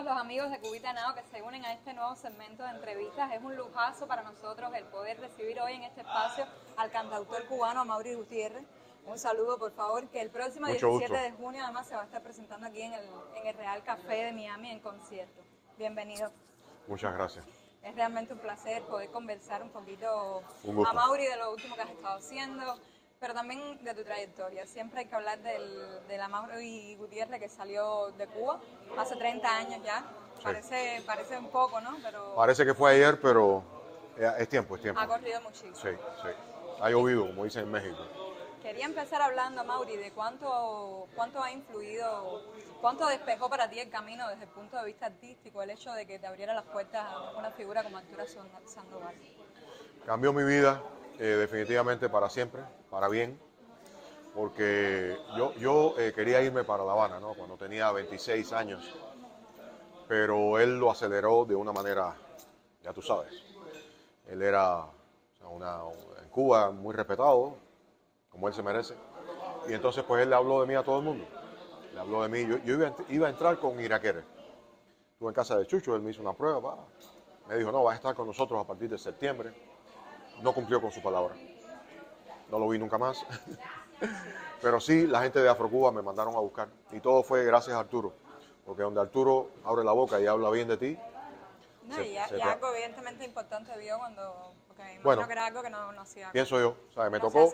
todos los amigos de Cubita Now que se unen a este nuevo segmento de entrevistas. Es un lujazo para nosotros el poder recibir hoy en este espacio al cantautor cubano Amaury Gutiérrez. Un saludo, por favor, que el próximo 17 de junio además se va a estar presentando aquí en el Real Café de Miami en concierto. Bienvenido. Muchas gracias. Es realmente un placer poder conversar un poquito, Amaury, de lo último que has estado haciendo, pero también de tu trayectoria. Siempre hay que hablar del Amaury Gutiérrez que salió de Cuba hace 30 años ya. Sí. Parece un poco, ¿no? Pero parece que fue ayer, pero es tiempo. Ha corrido muchísimo. Sí. Ha llovido, como dicen en México. Quería empezar hablando, Amaury, de cuánto ha influido, cuánto despejó para ti el camino desde el punto de vista artístico el hecho de que te abriera las puertas a una figura como Arturo Sandoval. Cambió mi vida definitivamente para siempre, para bien, porque yo quería irme para La Habana, ¿no? Cuando tenía 26 años, pero él lo aceleró de una manera, ya tú sabes. Él era en Cuba muy respetado, como él se merece. Y entonces pues él le habló de mí a todo el mundo. Le habló de mí. Yo iba a entrar con Iraquere. Estuve en casa de Chucho, él me hizo una prueba. Me dijo, no, vas a estar con nosotros a partir de septiembre. No cumplió con su palabra. No lo vi nunca más. Pero sí, la gente de Afrocuba me mandaron a buscar. Y todo fue gracias a Arturo. Porque donde Arturo abre la boca y habla bien de ti. No, y algo evidentemente importante vio cuando... Bueno, que era algo que no hacía. Pienso yo, ¿sabes? Me tocó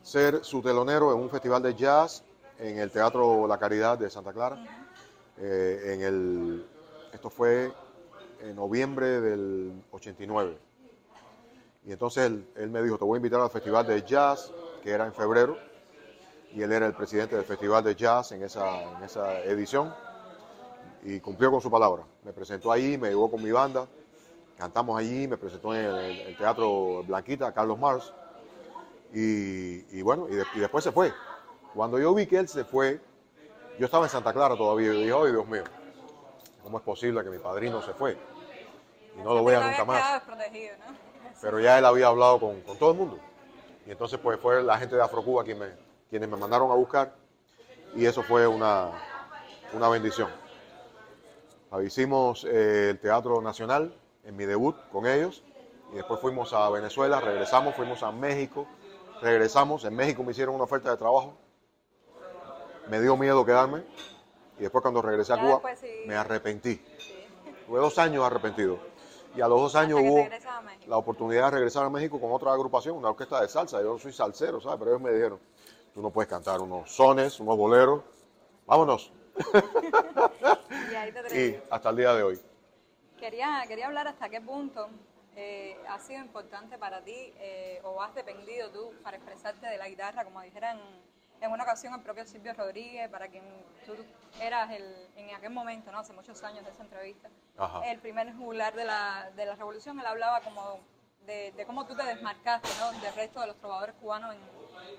ser su telonero en un festival de jazz en el Teatro La Caridad de Santa Clara. Esto fue en noviembre del 89. Y entonces él me dijo, te voy a invitar al festival de jazz, que era en febrero. Y él era el presidente del festival de jazz en esa edición. Y cumplió con su palabra. Me presentó ahí, me llevó con mi banda. Cantamos allí, me presentó en el Teatro Blanquita, Carlos Mars, y bueno, y después se fue. Cuando yo vi que él se fue, yo estaba en Santa Clara todavía, y dije, ¡ay, Dios mío! ¿Cómo es posible que mi padrino se fue? Y no lo vea nunca más. ¿No? Pero ya él había hablado con todo el mundo. Y entonces pues fue la gente de Afrocuba quienes me mandaron a buscar, y eso fue una bendición. Hicimos el Teatro Nacional, en mi debut con ellos, y después fuimos a Venezuela, regresamos, fuimos a México, regresamos, en México me hicieron una oferta de trabajo, me dio miedo quedarme, y después cuando regresé a Cuba, me arrepentí. Sí. Tuve 2 años arrepentido, y a los 2 años hubo la oportunidad de regresar a México con otra agrupación, una orquesta de salsa. Yo no soy salsero, ¿sabes? Pero ellos me dijeron, tú no puedes cantar unos sones, unos boleros, vámonos. Y hasta el día de hoy. Quería hablar hasta qué punto ha sido importante para ti o has dependido tú para expresarte de la guitarra, como dijera en una ocasión el propio Silvio Rodríguez, para quien tú eras en aquel momento, ¿no? Hace muchos años de esa entrevista, el primer juglar de la revolución. Él hablaba como de cómo tú te desmarcaste, ¿no?, del resto de los trovadores cubanos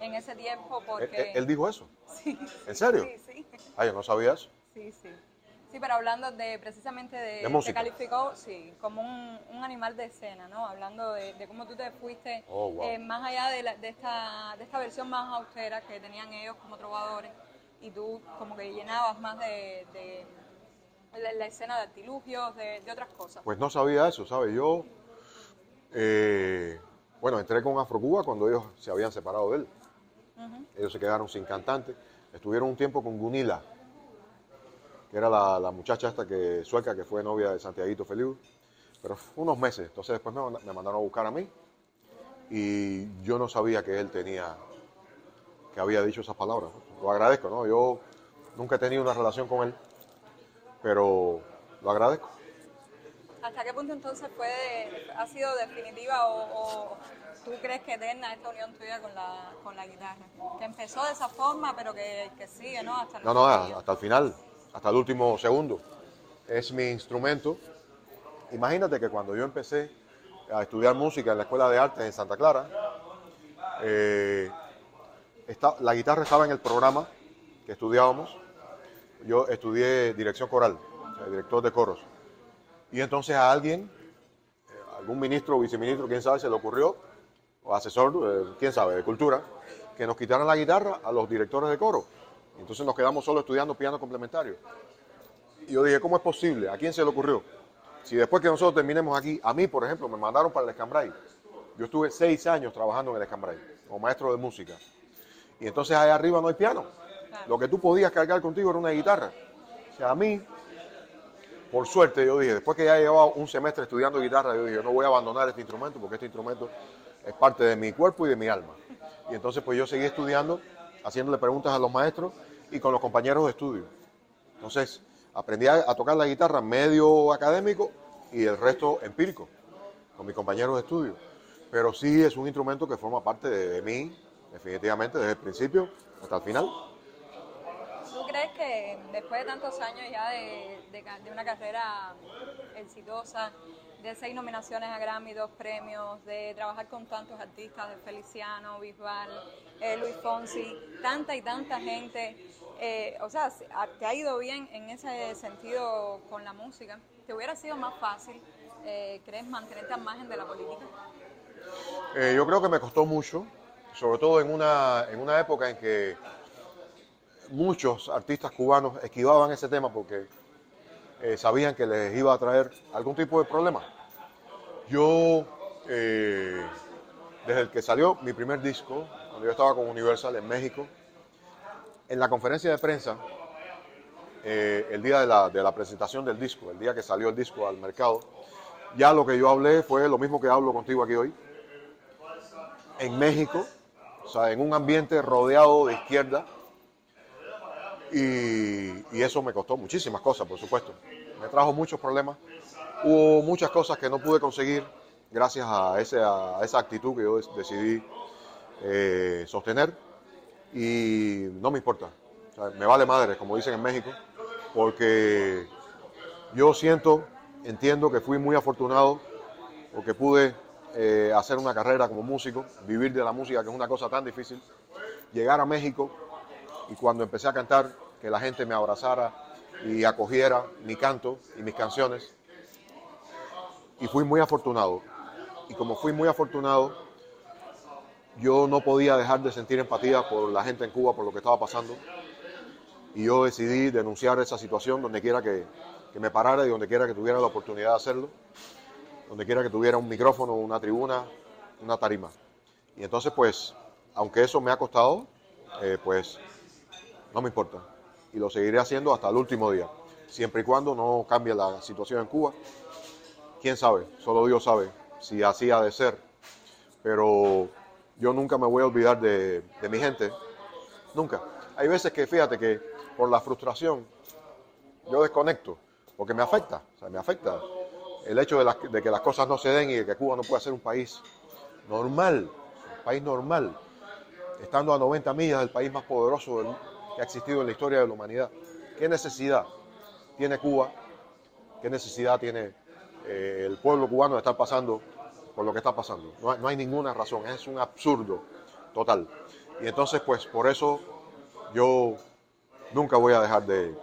en ese tiempo. Porque... ¿Él dijo eso? Sí. ¿En serio? Sí. Ah, yo no sabía eso. Sí. Sí, pero hablando precisamente de música. Te calificó, sí, como un animal de escena, ¿no? Hablando de cómo tú te fuiste más allá de esta versión más austera que tenían ellos como trovadores, y tú como que llenabas más de la escena de artilugios, de otras cosas. Pues no sabía eso, ¿sabes? Yo, entré con Afrocuba cuando ellos se habían separado de él. Ellos se quedaron sin cantante. Estuvieron un tiempo con Gunila, que era la muchacha esta sueca que fue novia de Santiaguito Feliu, pero fue unos meses. Entonces después me mandaron a buscar a mí, y yo no sabía que él que había dicho esas palabras. Lo agradezco, ¿no? Yo nunca he tenido una relación con él, pero lo agradezco. ¿Hasta qué punto entonces ha sido definitiva o tú crees que eterna esta unión tuya con la guitarra? Que empezó de esa forma, pero que sigue, ¿no? Hasta el final. Hasta el último segundo. Es mi instrumento. Imagínate que cuando yo empecé a estudiar música en la Escuela de Arte en Santa Clara, la guitarra estaba en el programa que estudiábamos. Yo estudié dirección coral, director de coros. Y entonces a alguien, algún ministro o viceministro, quién sabe, se le ocurrió, o asesor, quién sabe, de cultura, que nos quitaran la guitarra a los directores de coro. Entonces nos quedamos solo estudiando piano complementario. Y yo dije, ¿cómo es posible? ¿A quién se le ocurrió? Si después que nosotros terminemos aquí, a mí, por ejemplo, me mandaron para el Escambray. Yo estuve 6 años trabajando en el Escambray, como maestro de música. Y entonces allá arriba no hay piano. Lo que tú podías cargar contigo era una guitarra. O sea, a mí, por suerte, yo dije, después que ya llevaba un semestre estudiando guitarra, yo dije, yo no voy a abandonar este instrumento porque este instrumento es parte de mi cuerpo y de mi alma. Y entonces pues yo seguí estudiando, haciéndole preguntas a los maestros y con los compañeros de estudio. Entonces aprendí a tocar la guitarra medio académico y el resto empírico, con mis compañeros de estudio. Pero sí es un instrumento que forma parte de mí, definitivamente, desde el principio hasta el final. ¿Tú crees que después de tantos años ya de una carrera exitosa, de 6 nominaciones a Grammy, 2 premios, de trabajar con tantos artistas, de Feliciano, Bisbal, Luis Fonsi, tanta y tanta gente, o sea, te ha ido bien en ese sentido con la música? ¿Te hubiera sido más fácil, crees, mantenerte al margen de la política? Yo creo que me costó mucho, sobre todo en una época en que muchos artistas cubanos esquivaban ese tema porque sabían que les iba a traer algún tipo de problema. Yo, desde el que salió mi primer disco, cuando yo estaba con Universal en México, en la conferencia de prensa, el día de la presentación del disco, el día que salió el disco al mercado, ya lo que yo hablé fue lo mismo que hablo contigo aquí hoy. En México, o sea, en un ambiente rodeado de izquierda, y eso me costó muchísimas cosas, por supuesto. Me trajo muchos problemas. Hubo muchas cosas que no pude conseguir gracias a esa actitud que yo decidí sostener, y no me importa. O sea, me vale madre, como dicen en México, porque yo entiendo que fui muy afortunado porque pude hacer una carrera como músico, vivir de la música, que es una cosa tan difícil, llegar a México y cuando empecé a cantar, que la gente me abrazara y acogiera mi canto y mis canciones. Y fui muy afortunado. Y como fui muy afortunado, yo no podía dejar de sentir empatía por la gente en Cuba, por lo que estaba pasando. Y yo decidí denunciar esa situación donde quiera que me parara y donde quiera que tuviera la oportunidad de hacerlo, donde quiera que tuviera un micrófono, una tribuna, una tarima. Y entonces, pues, aunque eso me ha costado, pues no me importa. Y lo seguiré haciendo hasta el último día, siempre y cuando no cambie la situación en Cuba. Quién sabe, solo Dios sabe si así ha de ser. Pero yo nunca me voy a olvidar de mi gente, nunca. Hay veces que, fíjate que por la frustración yo desconecto, porque me afecta, o sea, me afecta el hecho de que las cosas no se den y de que Cuba no pueda ser un país normal, estando a 90 millas del país más poderoso que ha existido en la historia de la humanidad. ¿Qué necesidad tiene Cuba? ¿Qué necesidad tiene el pueblo cubano de estar pasando por lo que está pasando? No hay ninguna razón, es un absurdo total. Y entonces, pues, por eso yo nunca voy a dejar de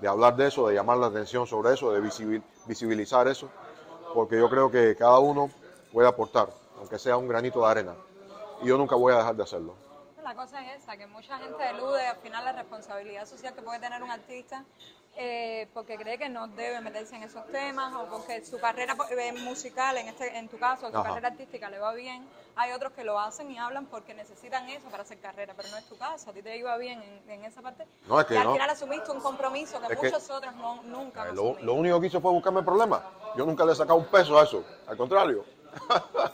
hablar de eso, de llamar la atención sobre eso, de visibilizar eso, porque yo creo que cada uno puede aportar, aunque sea un granito de arena, y yo nunca voy a dejar de hacerlo. La cosa es esa, que mucha gente elude al final la responsabilidad social que puede tener un artista porque cree que no debe meterse en esos temas o porque su carrera musical, en tu caso, su carrera artística le va bien. Hay otros que lo hacen y hablan porque necesitan eso para hacer carrera, pero no es tu caso. A ti te iba bien en esa parte. No, es que y al final asumiste un compromiso que muchos otros nunca han asumido. Lo único que hizo fue buscarme problemas. Yo nunca le he sacado un peso a eso, al contrario.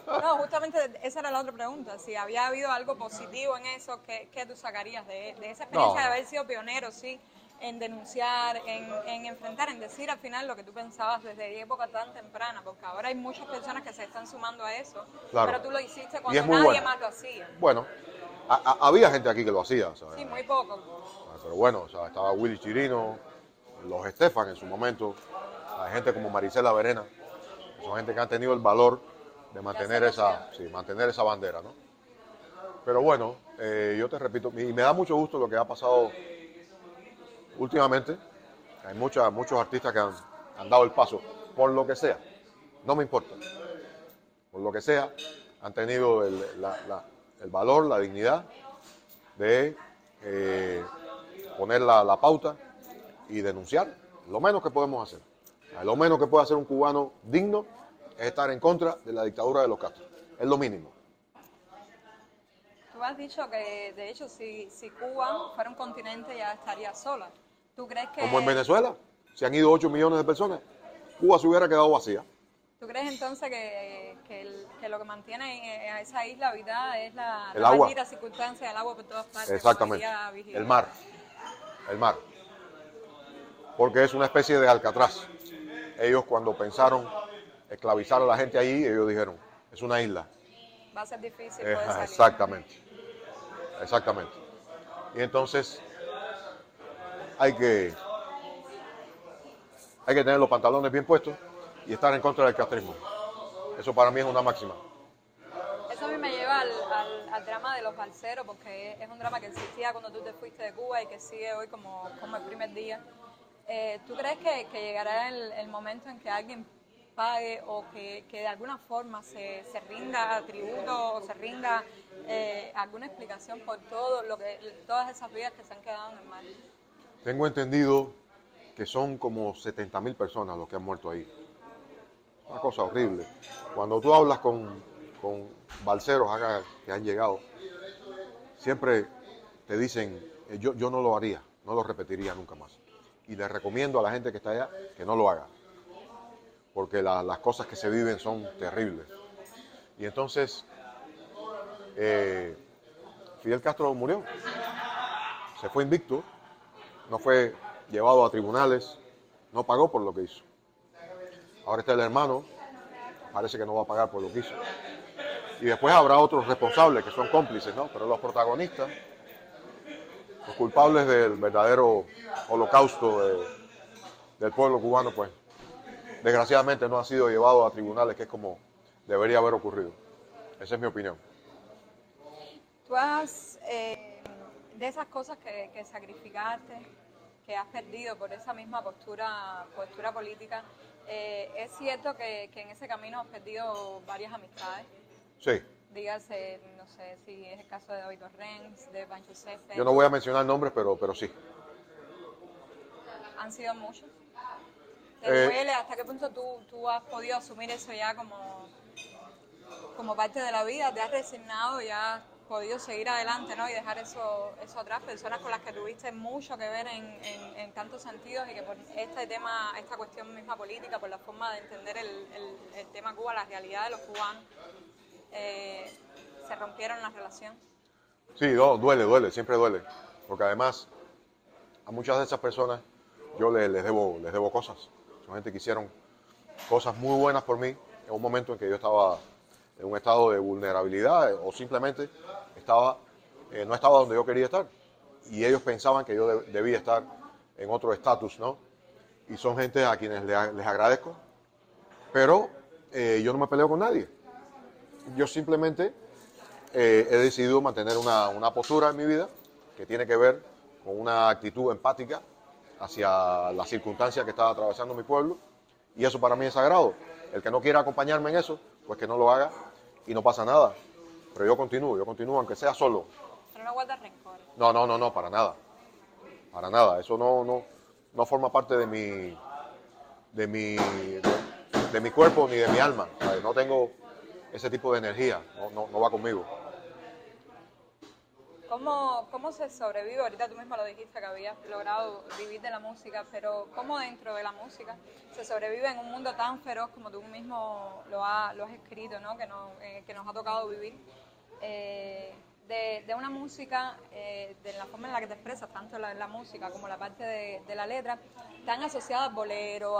No, justamente esa era la otra pregunta. Si había habido algo positivo en eso, ¿qué tú sacarías de esa experiencia de haber sido pionero, sí, en denunciar, en enfrentar, en decir al final lo que tú pensabas desde época tan temprana? Porque ahora hay muchas personas que se están sumando a eso, claro, pero tú lo hiciste cuando nadie más lo hacía. Bueno, había gente aquí que lo hacía, ¿sabes? Sí, muy poco. Pero bueno, o sea, estaba Willy Chirino, los Estefan en su momento, hay gente como Marisela Verena, son gente que han tenido el valor de mantener esa bandera, ¿no? Pero bueno, yo te repito, y me da mucho gusto lo que ha pasado últimamente. Hay muchos artistas que han dado el paso, por lo que sea, no me importa, por lo que sea, han tenido el valor, la dignidad de poner la pauta y denunciar Lo menos que podemos hacer. Lo menos que puede hacer un cubano digno es estar en contra de la dictadura de los Castro. Es lo mínimo. Tú has dicho que, de hecho, si Cuba fuera un continente ya estaría sola. ¿Tú crees que... Como en Venezuela, se han ido 8 millones de personas, Cuba se hubiera quedado vacía. ¿Tú crees entonces que lo que mantiene a esa isla habitada es la agua. maldita circunstancia del agua por todas partes? Exactamente. El mar. El mar. Porque es una especie de Alcatraz. Ellos cuando pensaron esclavizar a la gente allí, ellos dijeron, es una isla. Va a ser difícil poder salir. Exactamente. Exactamente. Y entonces hay que tener los pantalones bien puestos y estar en contra del castrismo. Eso para mí es una máxima. Eso a mí me lleva al drama de los balseros, porque es un drama que existía cuando tú te fuiste de Cuba y que sigue hoy como el primer día. ¿Tú crees que llegará el momento en que alguien pague o que de alguna forma se rinda tributo o se rinda alguna explicación por todas esas vidas que se han quedado en el mar? Tengo entendido que son como 70.000 personas los que han muerto ahí. Una cosa horrible. Cuando tú hablas con balseros acá que han llegado, siempre te dicen, yo no lo haría, no lo repetiría nunca más. Y les recomiendo a la gente que está allá que no lo haga, porque las cosas que se viven son terribles. Y entonces, Fidel Castro murió, se fue invicto, no fue llevado a tribunales, no pagó por lo que hizo. Ahora está el hermano, parece que no va a pagar por lo que hizo. Y después habrá otros responsables que son cómplices, ¿no? Pero los protagonistas, los culpables del verdadero holocausto del pueblo cubano, pues desgraciadamente no han sido llevados a tribunales, que es como debería haber ocurrido. Esa es mi opinión. Tú has, de esas cosas que sacrificaste, que has perdido por esa misma postura política, ¿es cierto que en ese camino has perdido varias amistades? Sí. Dígase, no sé si es el caso de David Torrens, de Pancho Cefe. Yo no voy a mencionar nombres, pero sí. ¿Han sido muchos? ¿Te duele? ¿Hasta qué punto tú has podido asumir eso ya como parte de la vida? ¿Te has resignado? ¿Ya has podido seguir adelante, ¿no? Y dejar eso atrás? Personas con las que tuviste mucho que ver en tantos sentidos y que por esta cuestión misma política, por la forma de entender el tema Cuba, la realidad de los cubanos, se rompieron las relaciones. Sí, duele, siempre duele. Porque además, a muchas de esas personas yo les debo cosas. Son gente que hicieron cosas muy buenas por mí en un momento en que yo estaba en un estado de vulnerabilidad o simplemente no estaba donde yo quería estar. Y ellos pensaban que yo debía estar en otro estatus, ¿no? Y son gente a quienes les agradezco. Pero yo no me peleo con nadie. Yo simplemente he decidido mantener una postura en mi vida que tiene que ver con una actitud empática hacia las circunstancias que está atravesando mi pueblo, y eso para mí es sagrado. El que no quiera acompañarme en eso, pues que no lo haga y no pasa nada. Pero yo continúo aunque sea solo. Pero no guardas rencor. No, para nada. Para nada. Eso no forma parte de mi cuerpo ni de mi alma. ¿Sabes? No tengo ese tipo de energía, no va conmigo. ¿Cómo se sobrevive? Ahorita tú mismo lo dijiste que habías logrado vivir de la música, pero ¿cómo dentro de la música se sobrevive en un mundo tan feroz como tú mismo lo has escrito, ¿no? Que nos ha tocado vivir? De una música, de la forma en la que te expresas, tanto la música como la parte de la letra, tan asociada al bolero,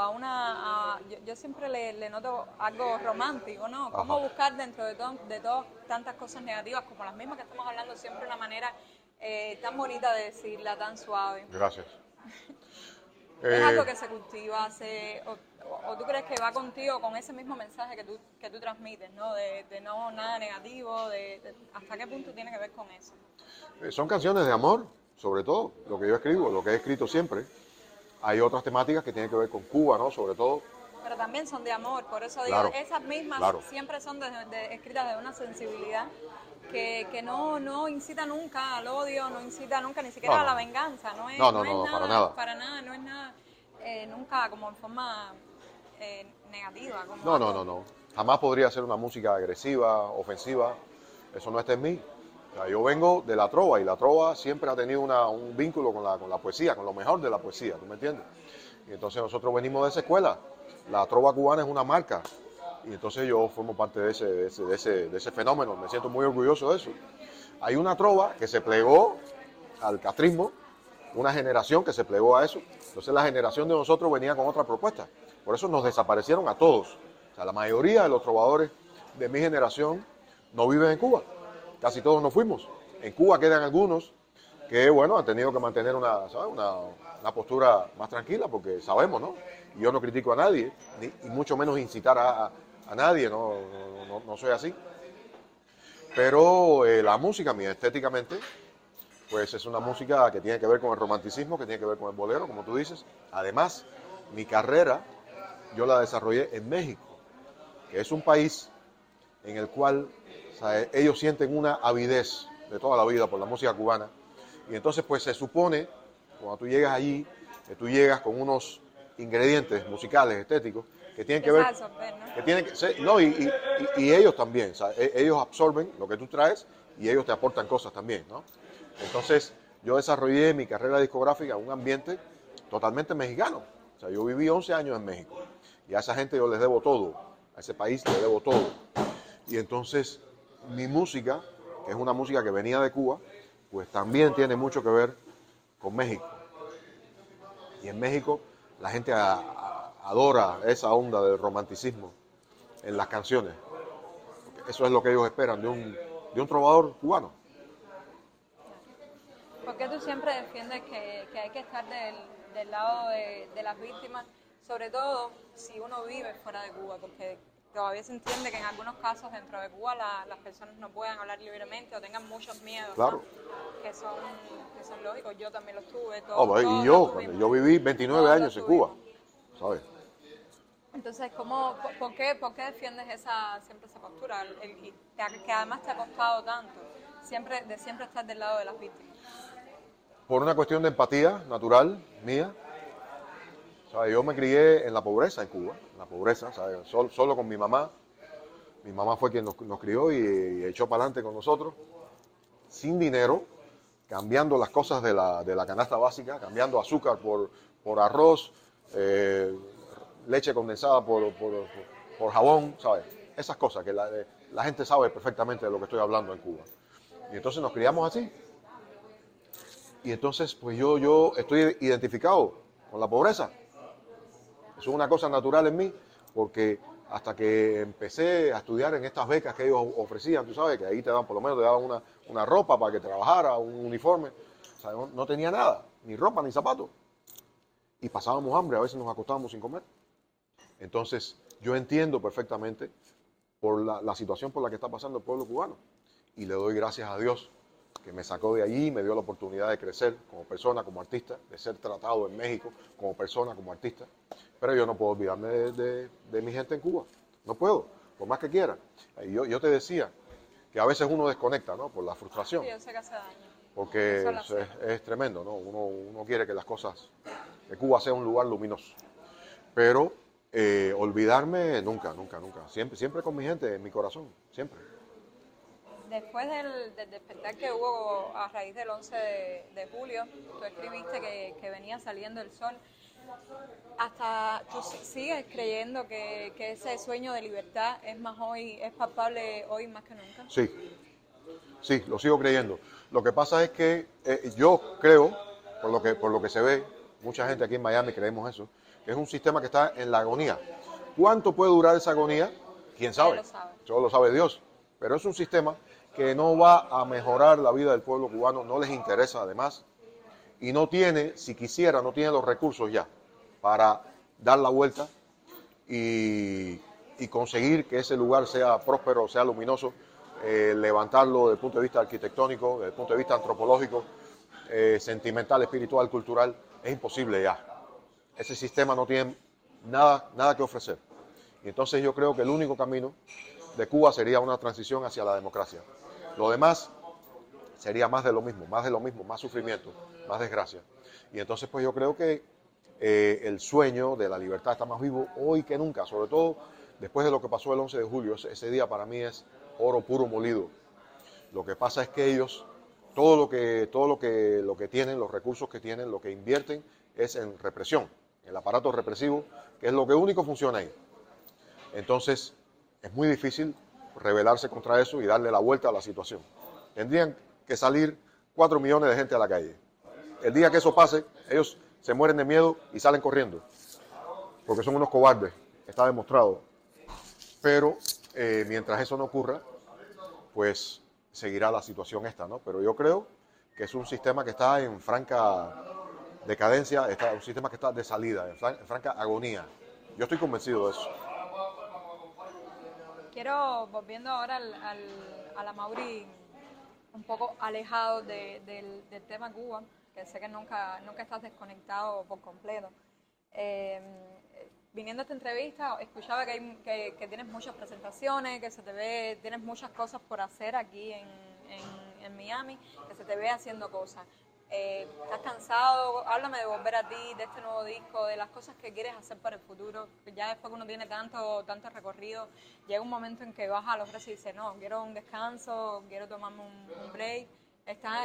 yo siempre le noto algo romántico, ¿no? Cómo Ajá. buscar dentro de todas tantas cosas negativas, como las mismas que estamos hablando, siempre una manera tan bonita de decirla, tan suave. Gracias. ¿Es algo que se cultiva? ¿O tú crees que va contigo con ese mismo mensaje que tú transmites, ¿no? De no nada negativo, ¿hasta qué punto tiene que ver con eso? Son canciones de amor, sobre todo, lo que yo escribo, lo que he escrito siempre. Hay otras temáticas que tienen que ver con Cuba, ¿no? Sobre todo. Pero también son de amor, por eso digo, Claro, esas mismas claro. siempre son escritas de una sensibilidad que no incita nunca al odio, no incita nunca ni siquiera a la venganza, no es para nada. no es nada nunca como en forma negativa. Como No, no, algo- no, no. Jamás podría ser una música agresiva, ofensiva. Eso no está en mí. O sea, yo vengo de la trova y la trova siempre ha tenido un vínculo con la poesía, con lo mejor de la poesía, ¿tú me entiendes? Y entonces nosotros venimos de esa escuela. La trova cubana es una marca. Y entonces yo formo parte de ese fenómeno. Me siento muy orgulloso de eso. Hay una trova que se plegó al castrismo, una generación que se plegó a eso. Entonces la generación de nosotros venía con otra propuesta. Por eso nos desaparecieron a todos. O sea, la mayoría de los trovadores de mi generación no viven en Cuba. Casi todos nos fuimos. En Cuba quedan algunos que, bueno, han tenido que mantener una postura más tranquila porque sabemos, ¿no? Y yo no critico a nadie, y mucho menos incitar a nadie, no soy así. Pero la música mía, estéticamente, pues es una música que tiene que ver con el romanticismo, que tiene que ver con el bolero, como tú dices. Además, mi carrera yo la desarrollé en México, que es un país en el cual, o sea, ellos sienten una avidez de toda la vida por la música cubana. Y entonces pues se supone, cuando tú llegas allí, que tú llegas con unos ingredientes musicales, estéticos, que tienen que ver, absorber, ¿no? que tienen que ser, no, y ellos también, o sea, ellos absorben lo que tú traes y ellos te aportan cosas también, ¿no? Entonces yo desarrollé mi carrera discográfica en un ambiente totalmente mexicano. O sea, yo viví 11 años en México y a esa gente yo les debo todo, a ese país le debo todo. Y entonces mi música, que es una música que venía de Cuba, pues también tiene mucho que ver con México. Y en México la gente adora esa onda del romanticismo en las canciones. Eso es lo que ellos esperan de un trovador cubano. ¿Por qué tú siempre defiendes que hay que estar del lado de las víctimas, sobre todo si uno vive fuera de Cuba? Porque todavía se entiende que en algunos casos dentro de Cuba las personas no puedan hablar libremente o tengan muchos miedos, Claro. ¿no? que son lógicos. Yo también los tuve, Oh, y todos yo, los cuando tuvimos. yo viví 29 Todos años los en Cuba, tuvimos. ¿sabes? Entonces, por qué defiendes siempre esa postura? Que además te ha costado tanto, siempre estar del lado de las víctimas. Por una cuestión de empatía natural mía. ¿Sabes? Yo me crié en la pobreza en Cuba, en la pobreza, ¿sabes? Solo con mi mamá. Mi mamá fue quien nos crió y echó para adelante con nosotros, sin dinero, cambiando las cosas de la canasta básica, cambiando azúcar por arroz, leche condensada por jabón, ¿sabes? Esas cosas que la gente sabe perfectamente de lo que estoy hablando en Cuba. Y entonces nos criamos así. Y entonces, pues yo estoy identificado con la pobreza. Eso es una cosa natural en mí, porque hasta que empecé a estudiar en estas becas que ellos ofrecían, tú sabes, que ahí te dan, por lo menos te daban una ropa para que trabajara, un uniforme. O sea, no tenía nada, ni ropa, ni zapatos. Y pasábamos hambre, a veces nos acostábamos sin comer. Entonces, yo entiendo perfectamente por la situación por la que está pasando el pueblo cubano. Y le doy gracias a Dios que me sacó de allí, me dio la oportunidad de crecer como persona, como artista, de ser tratado en México como persona, como artista. Pero yo no puedo olvidarme de mi gente en Cuba. No puedo, por más que quiera. Y yo te decía que a veces uno desconecta, ¿no? Por la frustración. Sí, yo sé que hace daño. Porque Eso lo sé. es tremendo, ¿no? Uno quiere que las cosas, que Cuba sea un lugar luminoso. Pero olvidarme nunca, nunca, nunca. Siempre con mi gente, en mi corazón, siempre. Después del despertar que hubo a raíz del 11 de julio, tú escribiste que venía saliendo el sol. Hasta tú sigues creyendo que ese sueño de libertad es palpable hoy más que nunca. Sí, lo sigo creyendo. Lo que pasa es que yo creo, por lo que se ve, mucha gente aquí en Miami creemos eso, que es un sistema que está en la agonía. ¿Cuánto puede durar esa agonía? ¿Quién sabe? Él lo sabe. Solo lo sabe Dios. Pero es un sistema que no va a mejorar la vida del pueblo cubano, no les interesa además, y no tiene, si quisiera, no tiene los recursos ya para dar la vuelta y conseguir que ese lugar sea próspero, sea luminoso, levantarlo desde el punto de vista arquitectónico, desde el punto de vista antropológico, sentimental, espiritual, cultural. Es imposible ya. Ese sistema no tiene nada que ofrecer. Y entonces yo creo que el único camino de Cuba sería una transición hacia la democracia. Lo demás sería más de lo mismo, más sufrimiento, más desgracia. Y entonces pues yo creo que el sueño de la libertad está más vivo hoy que nunca, sobre todo después de lo que pasó el 11 de julio. Ese día para mí es oro puro molido. Lo que pasa es que ellos, todo lo que tienen, los recursos que tienen, lo que invierten es en represión, el aparato represivo, que es lo que único funciona ahí. Entonces, es muy difícil rebelarse contra eso y darle la vuelta a la situación. Tendrían que salir 4 millones de gente a la calle. El día que eso pase, ellos se mueren de miedo y salen corriendo, porque son unos cobardes, está demostrado. Pero mientras eso no ocurra, pues seguirá la situación esta, ¿no? Pero yo creo que es un sistema que está en franca decadencia, un sistema que está de salida, en franca agonía. Yo estoy convencido de eso. Quiero, volviendo ahora a la Mauri, un poco alejado del tema Cuba, que sé que nunca estás desconectado por completo. Viniendo a esta entrevista, escuchaba que tienes muchas presentaciones, que se te ve, tienes muchas cosas por hacer aquí en Miami, que se te ve haciendo cosas. ¿Estás cansado? Háblame de volver a ti, de este nuevo disco, de las cosas que quieres hacer para el futuro. Ya después que uno tiene tanto recorrido, llega un momento en que baja a los brazos y dice, no, quiero un descanso, quiero tomarme un break.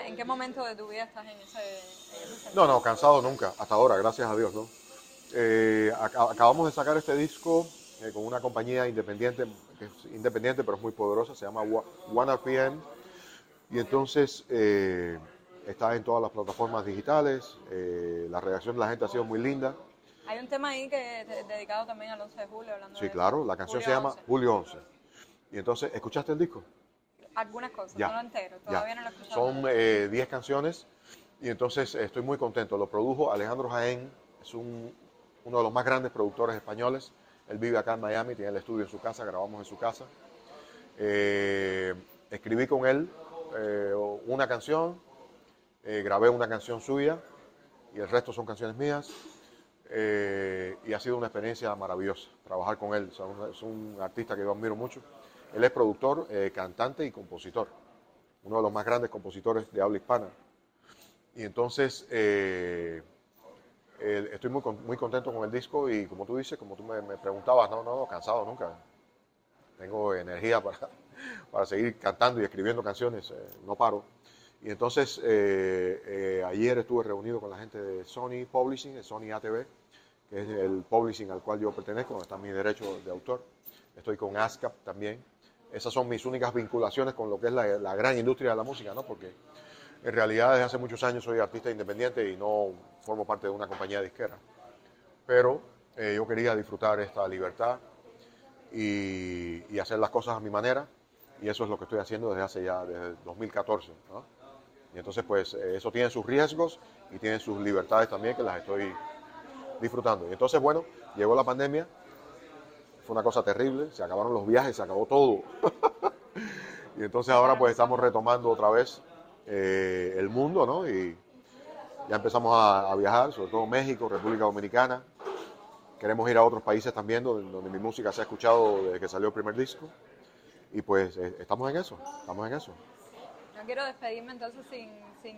¿En qué momento de tu vida estás en ese No, cansado nunca, hasta ahora, gracias a Dios, ¿no? Acabamos de sacar este disco con una compañía independiente, que es independiente pero es muy poderosa, se llama One RPM, y entonces está en todas las plataformas digitales. La reacción de la gente ha sido muy linda. Hay un tema ahí que dedicado también al 11 de julio, hablando Sí, de claro, la canción se llama Julio 11. Y entonces, ¿escuchaste el disco? Algunas cosas, ya, no lo entero, todavía no lo he escuchado. Son 10 canciones y entonces estoy muy contento. Lo produjo Alejandro Jaén, es uno de los más grandes productores españoles. Él vive acá en Miami, tiene el estudio en su casa, grabamos en su casa. Escribí con él una canción, grabé una canción suya y el resto son canciones mías. Y ha sido una experiencia maravillosa trabajar con él. Es un artista que yo admiro mucho. Él es productor, cantante y compositor, uno de los más grandes compositores de habla hispana. Y entonces estoy muy contento con el disco y como tú dices, como tú me preguntabas, no, cansado nunca. Tengo energía para seguir cantando y escribiendo canciones, no paro. Y entonces ayer estuve reunido con la gente de Sony Publishing, de Sony ATV, que es el publishing al cual yo pertenezco, donde está mi derecho de autor. Estoy con ASCAP también. Esas son mis únicas vinculaciones con lo que es la gran industria de la música, ¿no? Porque en realidad desde hace muchos años soy artista independiente y no formo parte de una compañía disquera. Pero yo quería disfrutar esta libertad y hacer las cosas a mi manera, y eso es lo que estoy haciendo desde 2014, ¿no? Y entonces pues eso tiene sus riesgos y tiene sus libertades también, que las estoy disfrutando. Y entonces bueno, llegó la pandemia, fue una cosa terrible, se acabaron los viajes, se acabó todo. Y entonces ahora pues estamos retomando otra vez el mundo, ¿no? Y ya empezamos a viajar, sobre todo México, República Dominicana. Queremos ir a otros países también donde mi música se ha escuchado desde que salió el primer disco. Y pues estamos en eso. No quiero despedirme entonces sin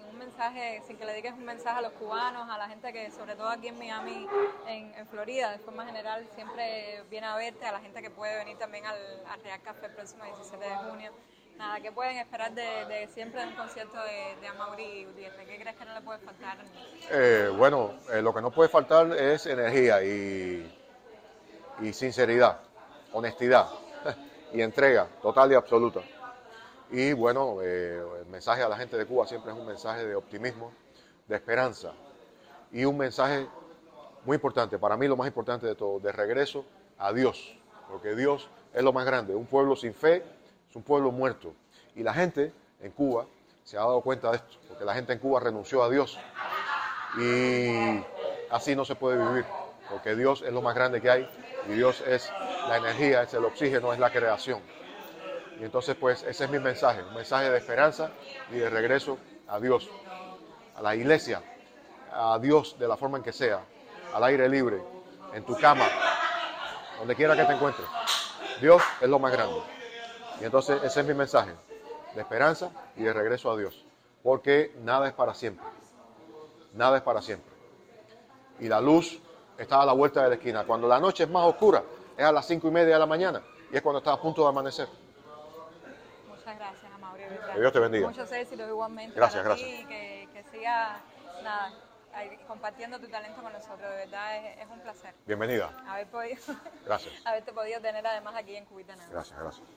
un mensaje, sin que le digas un mensaje a los cubanos, a la gente que sobre todo aquí en Miami, en Florida, de forma general, siempre viene a verte, a la gente que puede venir también al Real Café el próximo 17 de junio. Nada, ¿qué pueden esperar de siempre de un concierto de Amaury Gutiérrez? ¿Qué crees que no le puede faltar? Bueno, lo que no puede faltar es energía y sinceridad, honestidad y entrega total y absoluta. Y bueno, el mensaje a la gente de Cuba siempre es un mensaje de optimismo, de esperanza y un mensaje muy importante, para mí lo más importante de todo, de regreso a Dios, porque Dios es lo más grande. Un pueblo sin fe es un pueblo muerto. Y la gente en Cuba se ha dado cuenta de esto, porque la gente en Cuba renunció a Dios. Y así no se puede vivir, porque Dios es lo más grande que hay y Dios es la energía, es el oxígeno, es la creación. Y entonces pues ese es mi mensaje, un mensaje de esperanza y de regreso a Dios, a la iglesia, a Dios de la forma en que sea, al aire libre, en tu cama, donde quiera que te encuentres. Dios es lo más grande. Y entonces ese es mi mensaje, de esperanza y de regreso a Dios, porque nada es para siempre, nada es para siempre. Y la luz está a la vuelta de la esquina. Cuando la noche es más oscura, es a las 5:30 de la mañana y es cuando está a punto de amanecer. Muchas gracias, Amaury, ¿verdad? Que Dios te bendiga. Muchos éxitos igualmente Gracias, para gracias. ti y que sigas, nada, ahí compartiendo tu talento con nosotros. De verdad es un placer Bienvenida. haber podido, Gracias. haberte podido tener además aquí en Cubita Nada. Gracias, gracias.